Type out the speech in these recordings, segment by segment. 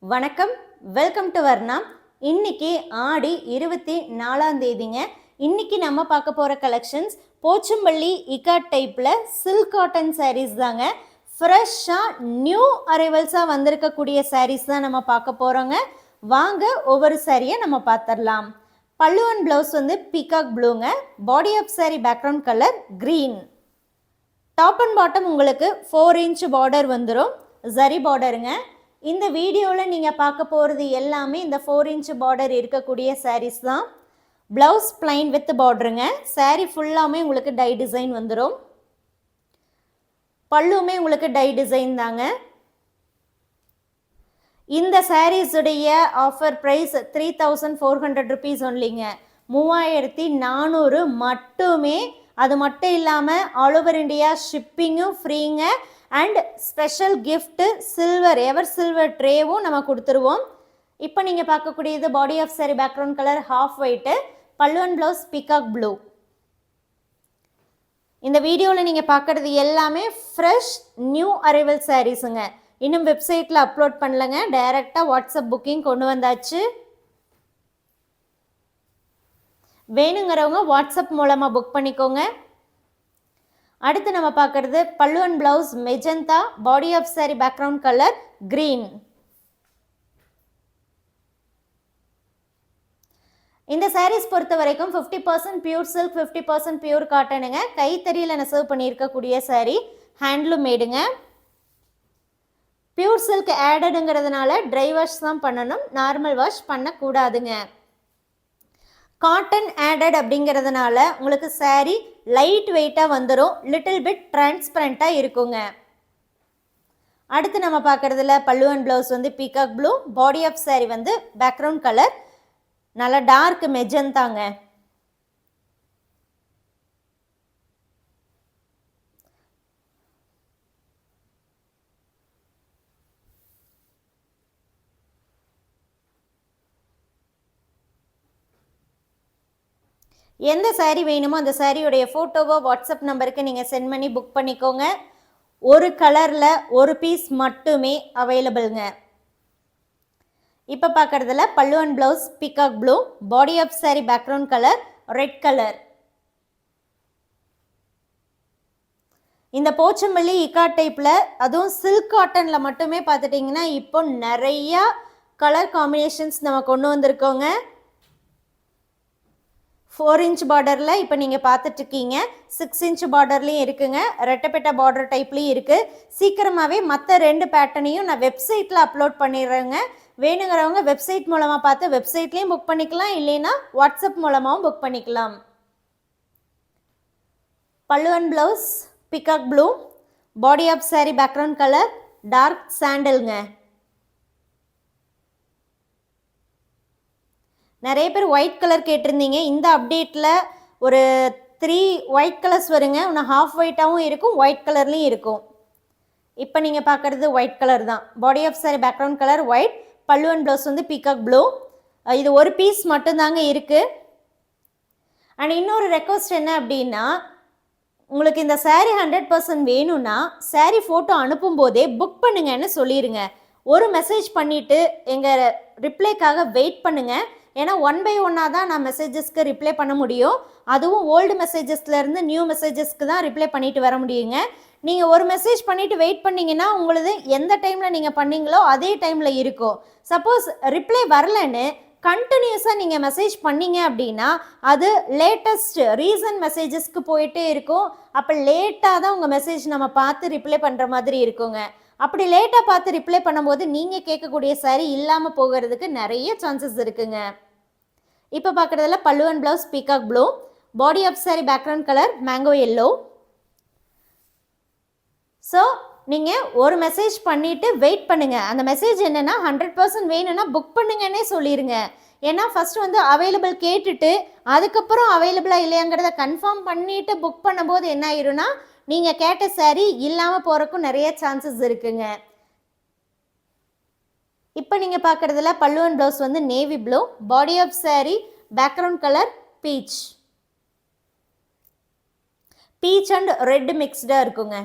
வணக்கம், welcome to Varna. இன்னைக்கு ஆடி 24ஆம் தேதிங்க. இன்னைக்கு நம்ம பார்க்க போகிற கலெக்ஷன்ஸ் போச்சம்பள்ளி இக்காட் டைப்பில் சில்க் காட்டன் சாரீஸ் தாங்க. ஃப்ரெஷ்ஷாக நியூ அரைவல்ஸாக வந்திருக்கக்கூடிய சாரீஸ் தான் நம்ம பார்க்க போகிறோங்க. வாங்க ஒவ்வொரு சாரியை நம்ம பார்த்துடலாம். பல்லு அண்ட் ப்ளவுஸ் வந்து பீகாக் ப்ளூங்க. Body of sari background colour green. Top and bottom உங்களுக்கு 4 இன்ச் பார்டர் வந்துடும், ஜரி பார்டருங்க. இந்த வீடியோவில் நீங்கள் பார்க்க போகிறது எல்லாமே இந்த 4 இன்ச் பார்டர் இருக்கக்கூடிய சாரீஸ் தான். ப்ளவுஸ் பிளைன் வித் பார்டருங்க. சாரீ ஃபுல்லாமே உங்களுக்கு டை டிசைன் வந்துடும். பல்லுமே உங்களுக்கு டை டிசைன் தாங்க. இந்த சாரீஸுடைய ஆஃபர் ப்ரைஸ் 3400 ருபீஸ் ஒன்லிங்க. 3400 மட்டுமே. அது மட்டும் இல்லாமல் ஆல் ஓவர் இந்தியா ஷிப்பிங்கும் ஃப்ரீங்க. And special gift silver ever silver ட்ரேவும் நம்ம கொடுத்துருவோம். இப்போ நீங்கள் பார்க்கக்கூடியது body of sari background colour half white, பல்லு அண்ட் ப்ளவுஸ் பீகாக் ப்ளூ. இந்த வீடியோவில் நீங்கள் பார்க்குறது எல்லாமே ஃப்ரெஷ் நியூ அரைவல் சாரீஸுங்க. இன்னும் வெப்சைட்டில் அப்லோட் பண்ணலங்க, டைரெக்டாக வாட்ஸ்அப் புக்கிங் கொண்டு வந்தாச்சு. வேணுங்கிறவங்க வாட்ஸ்அப் மூலமாக புக் பண்ணிக்கோங்க. அடுத்து நம்ம பார்க்குறது pallu and blouse magenta, body of sari background colour green. இந்த சாரீஸ் பொறுத்த வரைக்கும் 50% பியூர் சில்க், 50% பியூர் காட்டனுங்க. கைத்தறியில் நெசவு பண்ணியிருக்கக்கூடிய சாரீ, ஹேண்ட்லூம் மேடுங்க. பியூர் சில்க் ஆடடுங்கிறதுனால ட்ரை வாஷ் தான் பண்ணணும், நார்மல் வாஷ் பண்ணக்கூடாதுங்க. காட்டன் ஆடட் அப்படிங்கிறதுனால உங்களுக்கு சாரீ லைட் வெயிட்டாக வந்துடும், லிட்டில் பிட் டிரான்ஸ்பரண்ட்டாக இருக்குங்க. அடுத்து நம்ம பார்க்குறதுல பல்லு அண்ட் ப்ளவுஸ் வந்து peacock blue, body of sari வந்து பேக்ரவுண்ட் கலர் நல்லா டார்க் மெஜந்தாங்க. எந்த சாரீ வேணுமோ அந்த சாரியுடைய ஃபோட்டோவோ வாட்ஸ்அப் நம்பருக்கு நீங்கள் சென்ட் பண்ணி புக் பண்ணிக்கோங்க. ஒரு கலரில் ஒரு பீஸ் மட்டுமே அவைலபிள்ங்க. இப்போ பார்க்குறதுல பல்லு and blouse peacock blue, body of sari background colour red colour. இந்த போச்சம்பள்ளி இக்காட் டைப்பில் அதுவும் சில்க் காட்டனில் மட்டுமே பார்த்துட்டிங்கன்னா இப்போ நிறையா கலர் காம்பினேஷன்ஸ் நம்ம கொண்டு வந்திருக்கோங்க. 4 இன்ச் பார்டரில் இப்போ நீங்கள் பார்த்துட்ருக்கீங்க, 6 இன்ச் பார்டர்லேயும் இருக்குங்க, ரெட்டப்பெட்ட பார்டர் டைப்லேயும் இருக்குது. சீக்கிரமாகவே மற்ற 2 பேட்டர்னையும் நான் வெப்சைட்டில் அப்லோட் பண்ணிடுறேங்க. வேணுங்கிறவங்க வெப்சைட் மூலமாக பார்த்து வெப்சைட்லேயும் புக் பண்ணிக்கலாம், இல்லைன்னா வாட்ஸ்அப் மூலமாகவும் புக் பண்ணிக்கலாம். பல்லு and blouse peacock blue, body of sari background colour dark சாண்டலுங்க. நிறைய பேர் ஒயிட் கலர் கேட்டிருந்தீங்க. இந்த அப்டேட்டில் ஒரு 3 ஒயிட் கலர்ஸ் வருங்க. ஒன்று ஹாஃப் ஒயிட்டாகவும் இருக்கும், ஒயிட் கலர்லேயும் இருக்கும். இப்போ நீங்கள் பார்க்குறது ஒயிட் கலர் தான். Body of sari background colour white, pallu and blouse வந்து பீகாக் ப்ளூ. இது ஒரு பீஸ் மட்டும்தாங்க இருக்குது. அண்ட் இன்னொரு ரெக்வஸ்ட் என்ன அப்படின்னா, உங்களுக்கு இந்த சாரீ 100% வேணும்னா சாரீ ஃபோட்டோ அனுப்பும்போதே புக் பண்ணுங்கன்னு சொல்லிடுங்க. ஒரு மெசேஜ் பண்ணிவிட்டு எங்கள் ரிப்ளைக்காக வெயிட் பண்ணுங்கள். ஏன்னா 1 by 1 தான் நான் மெசேஜஸ்க்கு ரிப்ளை பண்ண முடியும். அதுவும் ஓல்டு மெசேஜஸ்லேருந்து நியூ மெசேஜஸ்க்கு தான் ரிப்ளை பண்ணிட்டு வர முடியுங்க. நீங்கள் ஒரு மெசேஜ் பண்ணிவிட்டு வெயிட் பண்ணிங்கன்னா உங்களது எந்த டைமில் நீங்கள் பண்ணீங்களோ அதே டைமில் இருக்கும். சப்போஸ் ரிப்ளை வரலன்னு கண்டினியூஸாக நீங்கள் மெசேஜ் பண்ணீங்க அப்படின்னா அது லேட்டஸ்ட் ரீசன்ட் மெசேஜஸ்க்கு போயிட்டே இருக்கும். அப்போ லேட்டாக தான் உங்கள் மெசேஜ் நம்ம பார்த்து ரிப்ளை பண்ணுற மாதிரி இருக்குங்க. அப்படி லேட்டாக பார்த்து ரிப்ளை பண்ணும்போது நீங்கள் கேட்கக்கூடிய சாரீ இல்லாமல் போகிறதுக்கு நிறைய சான்சஸ் இருக்குங்க. இப்போ பார்க்குறதுல பல்லு and blouse peacock blue, body of sari background colour mango yellow. So நீங்கள் ஒரு மெசேஜ் பண்ணிவிட்டு வெயிட் பண்ணுங்கள். அந்த மெசேஜ் என்னென்னா 100% வேணும்னா புக் பண்ணுங்கன்னே சொல்லிடுங்க. ஏன்னா ஃபஸ்ட்டு வந்து அவைலபிள் கேட்டுட்டு அதுக்கப்புறம் அவைலபிளாக இல்லையாங்கிறத கன்ஃபார்ம் பண்ணிவிட்டு புக் பண்ணும்போது என்ன ஆயிரும்னா நீங்கள் கேட்ட சாரீ இல்லாமல் போகிறக்கும் நிறைய சான்சஸ் இருக்குங்க. இப்போ நீங்கள் பார்க்குறதுல பல்லு அண்ட் ப்ளவுஸ் வந்து navy blue, body of sari background colour peach. Peach and red மிக்ஸ்டாக இருக்குங்க.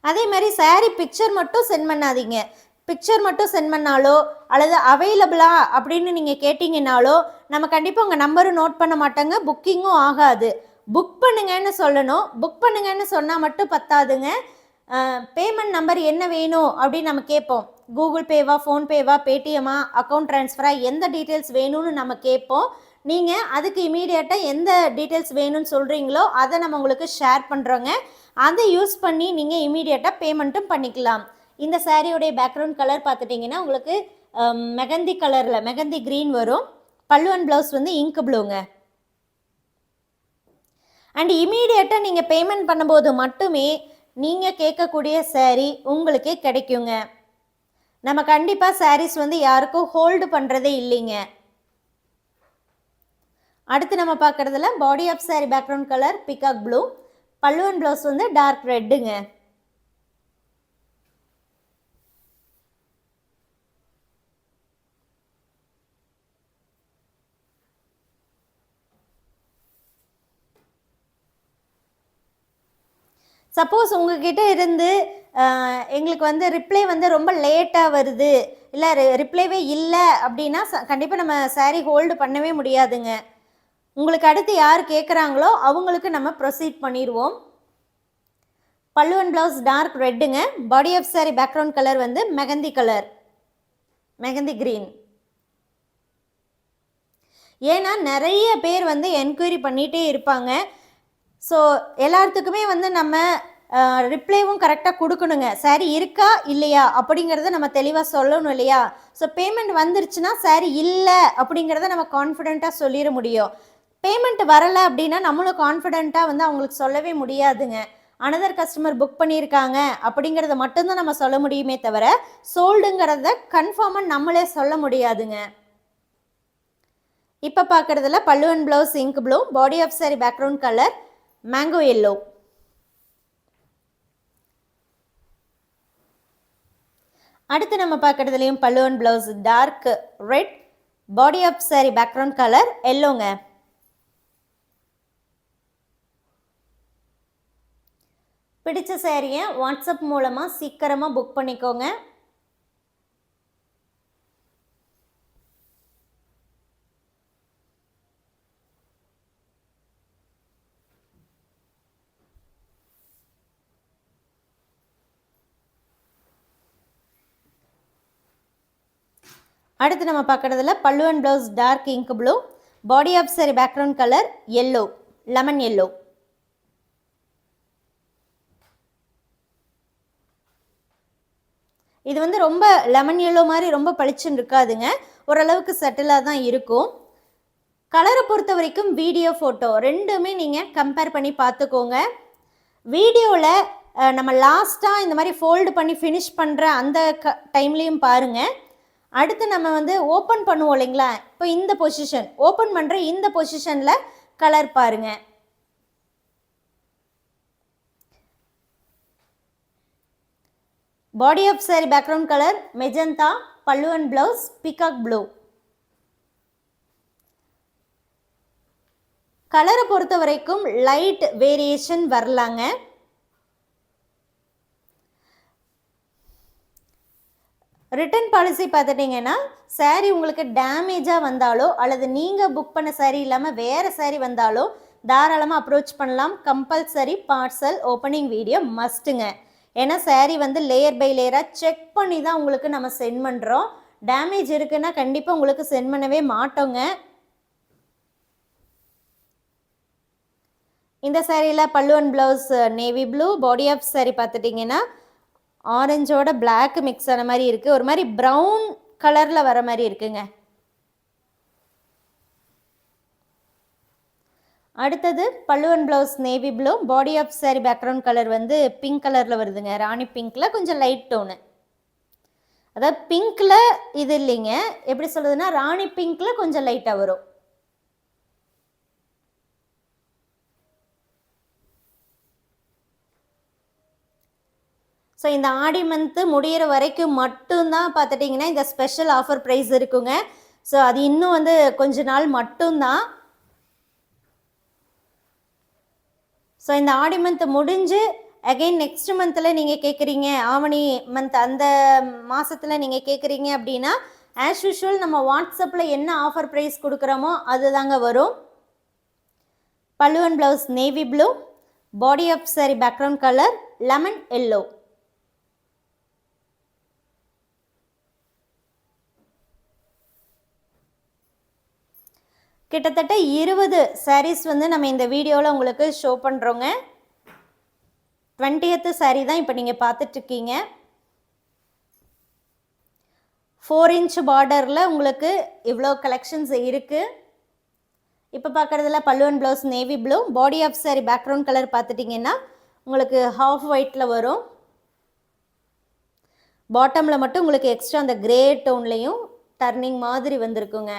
அதே மாதிரி saree பிக்சர் மட்டும் சென்ட் பண்ணாதீங்க. பிக்சர் மட்டும் சென்ட் பண்ணாலோ அல்லது அவைலபிளா அப்படின்னு நீங்கள் கேட்டிங்கனாலோ நம்ம கண்டிப்பாக உங்கள் நம்பரும் நோட் பண்ண மாட்டாங்க, புக்கிங்கும் ஆகாது. புக் பண்ணுங்கன்னு சொல்லணும். புக் பண்ணுங்கன்னு சொன்னால் மட்டும் பத்தாதுங்க. பேமெண்ட் நம்பர் என்ன வேணும் அப்படின்னு நம்ம கேட்போம். கூகுள் பேவா, ஃபோன்பேவா, பேடிஎம்மா, அக்கௌண்ட் ட்ரான்ஸ்ஃபரா, எந்த டீட்டெயில்ஸ் வேணும்னு நம்ம கேட்போம். நீங்கள் அதுக்கு இமீடியட்டாக எந்த டீட்டெயில்ஸ் வேணும்னு சொல்கிறீங்களோ அதை நம்ம உங்களுக்கு ஷேர் பண்ணுறோங்க. அதை யூஸ் பண்ணி நீங்கள் இமீடியட்டாக பேமெண்ட்டும் பண்ணிக்கலாம். இந்த சாரியோடைய பேக்ரவுண்ட் கலர் பார்த்துட்டிங்கன்னா உங்களுக்கு மெகந்தி கலரில் மெகந்தி க்ரீன் வரும். பல்லு அண்ட் ப்ளவுஸ் வந்து இங்க் ப்ளூங்க. அண்ட் இமீடியட்டாக நீங்கள் பேமெண்ட் பண்ணும்போது மட்டுமே நீங்கள் கேட்கக்கூடிய சாரீ உங்களுக்கே கிடைக்குங்க. நம்ம கண்டிப்பாக சாரீஸ் வந்து யாருக்கும் ஹோல்டு பண்ணுறதே இல்லைங்க. அடுத்து நம்ம பார்க்குறதுல body of sari background colour peacock blue, பல்லு அண்ட் ப்ளவுஸ் வந்து டார்க் ரெட்டுங்க. சப்போஸ் உங்ககிட்ட இருந்து எங்களுக்கு வந்து ரிப்ளை வந்து ரொம்ப லேட்டாக வருது, இல்லை ரிப்ளைவே இல்லை அப்படின்னா கண்டிப்பாக நம்ம சாரீ ஹோல்டு பண்ணவே முடியாதுங்க. உங்களுக்கு அடுத்து யார் கேட்குறாங்களோ அவங்களுக்கு நம்ம ப்ரொசீட் பண்ணிடுவோம். பல்லு அண்ட் ப்ளவுஸ் டார்க் ரெட்டுங்க. Body of sari background colour வந்து மெகந்தி கலர், மெகந்தி க்ரீன். ஏன்னா நிறைய பேர் வந்து என்கொயரி பண்ணிகிட்டே இருப்பாங்க. ஸோ எல்லாத்துக்குமே வந்து நம்ம ரிப்ளைவும் கரெக்டாக கொடுக்கணுங்க. சாரீ இருக்கா இல்லையா அப்படிங்கிறத நம்ம தெளிவாக சொல்லணும் இல்லையா? ஸோ பேமெண்ட் வந்துருச்சுன்னா சாரீ இல்லை அப்படிங்கிறத நம்ம கான்ஃபிடெண்ட்டாக சொல்லிட முடியும். பேமெண்ட் வரலை அப்படின்னா நம்மளும் கான்ஃபிடெண்ட்டாக வந்து அவங்களுக்கு சொல்லவே முடியாதுங்க. அனதர் கஸ்டமர் புக் பண்ணியிருக்காங்க அப்படிங்கிறத மட்டும்தான் நம்ம சொல்ல முடியுமே தவிர சோல்டுங்கிறத கன்ஃபார்மாக நம்மளே சொல்ல முடியாதுங்க. இப்போ பார்க்குறதுல பல்லு and blouse ink blue, body of sari background colour mango yellow. அடுத்து நம்ம பார்க்குறதுலையும் பல்லு and blouse dark red, body of sari background colour எல்லோங்க. பிடிச்ச சாரியை வாட்ஸ்அப் மூலமாக சீக்கிரமாக புக் பண்ணிக்கோங்க. அடுத்து நம்ம பார்க்குறதுல பல்லு and blouse dark ink blue, body of sari background colour yellow, lemon yellow. இது வந்து ரொம்ப லெமன் எல்லோ மாதிரி ரொம்ப பளிச்சுன்னு இருக்காதுங்க, ஓரளவுக்கு செட்டிலாக தான் இருக்கும். கலரை பொறுத்த வரைக்கும் வீடியோ ஃபோட்டோ ரெண்டுமே நீங்கள் கம்பேர் பண்ணி பார்த்துக்கோங்க. வீடியோவில் நம்ம லாஸ்ட்டாக இந்த மாதிரி ஃபோல்டு பண்ணி ஃபினிஷ் பண்ணுற அந்த டைம்லேயும் பாருங்கள். அடுத்து நம்ம வந்து ஓப்பன் பண்ணுவோம் இல்லைங்களா, இப்போ இந்த பொசிஷன் ஓப்பன் பண்ணுற இந்த பொசிஷனில் கலர் பாருங்கள். Body of sari background colour magenta, pallu and blouse peacock blue. கலரை பொறுத்த வரைக்கும் லைட் வேரியேஷன் வரலாங்க. ரிட்டர்ன் பாலிசி பார்த்துட்டிங்கன்னா சாரீ உங்களுக்கு டேமேஜாக வந்தாலோ அல்லது நீங்கள் புக் பண்ண சாரீ இல்லாமல் வேறு சாரீ வந்தாலோ தாராளமாக அப்ரோச் பண்ணலாம். கம்பல்சரி பார்சல் ஓப்பனிங் வீடியோ மஸ்ட்டுங்க. ஏன்னா சாரீ வந்து லேயர் பை லேயராக செக் பண்ணி தான் உங்களுக்கு நம்ம சென்ட் பண்ணுறோம். டேமேஜ் இருக்குன்னா கண்டிப்பாக உங்களுக்கு சென்ட் பண்ணவே மாட்டோங்க. இந்த சாரியில் pallu and blouse navy blue, body of sari பார்த்துட்டிங்கன்னா ஆரஞ்சோட பிளாக் மிக்ஸ் ஆன மாதிரி இருக்குது, ஒரு மாதிரி ப்ரௌன் கலரில் வர மாதிரி இருக்குங்க. அடுத்தது pallu and blouse navy blue, body of sari background colour வந்து பிங்க் கலரில் வருதுங்க, ராணி பிங்க்கில் கொஞ்சம் லைட் டோனு. அதாவது பிங்க்கில் இது இல்லைங்க, எப்படி சொல்கிறதுனா ராணி பிங்க்கில் கொஞ்சம் லைட்டாக வரும். ஸோ இந்த ஆடி மந்த்து முடிகிற வரைக்கும் மட்டும்தான் பார்த்துட்டிங்கன்னா இந்த ஸ்பெஷல் ஆஃபர் ப்ரைஸ் இருக்குங்க. ஸோ அது இன்னும் வந்து கொஞ்ச நாள் மட்டும்தான். ஸோ இந்த ஆடி மந்த் முடிஞ்சு அகைன் நெக்ஸ்ட் மந்தில் நீங்கள் கேட்குறீங்க, ஆவணி மந்த் அந்த மாதத்தில் நீங்கள் கேட்குறீங்க அப்படின்னா ஆஸ் யூஷுவல் நம்ம வாட்ஸ்அப்பில் என்ன ஆஃபர் ப்ரைஸ் கொடுக்குறோமோ அது தாங்க வரும். Pallu and blouse navy blue, body of sari background colour lemon yellow. கிட்டத்தட்ட 20 sarees வந்து நம்ம இந்த வீடியோவில் உங்களுக்கு ஷோ பண்ணுறோங்க. 20th saree தான் இப்போ நீங்கள் பார்த்துட்ருக்கீங்க. 4 inch பார்டரில் உங்களுக்கு இவ்வளோ கலெக்ஷன்ஸ் இருக்குது. இப்போ பார்க்குறதுல பல்லு and blouse navy blue, body of sari background colour பார்த்துட்டிங்கன்னா உங்களுக்கு ஹாஃப் ஒயிட்டில் வரும். பாட்டமில் மட்டும் உங்களுக்கு எக்ஸ்ட்ரா அந்த கிரே டோன்லேயும் டர்னிங் மாதிரி வந்திருக்குங்க.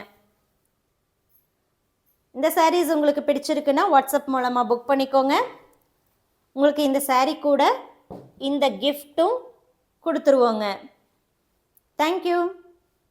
இந்த சாரீஸ் உங்களுக்கு பிடிச்சிருக்குன்னா வாட்ஸ்அப் மூலமாக புக் பண்ணிக்கோங்க. உங்களுக்கு இந்த சாரீ கூட இந்த கிஃப்ட்டும் கொடுத்துருவோங்க. தேங்க்யூ.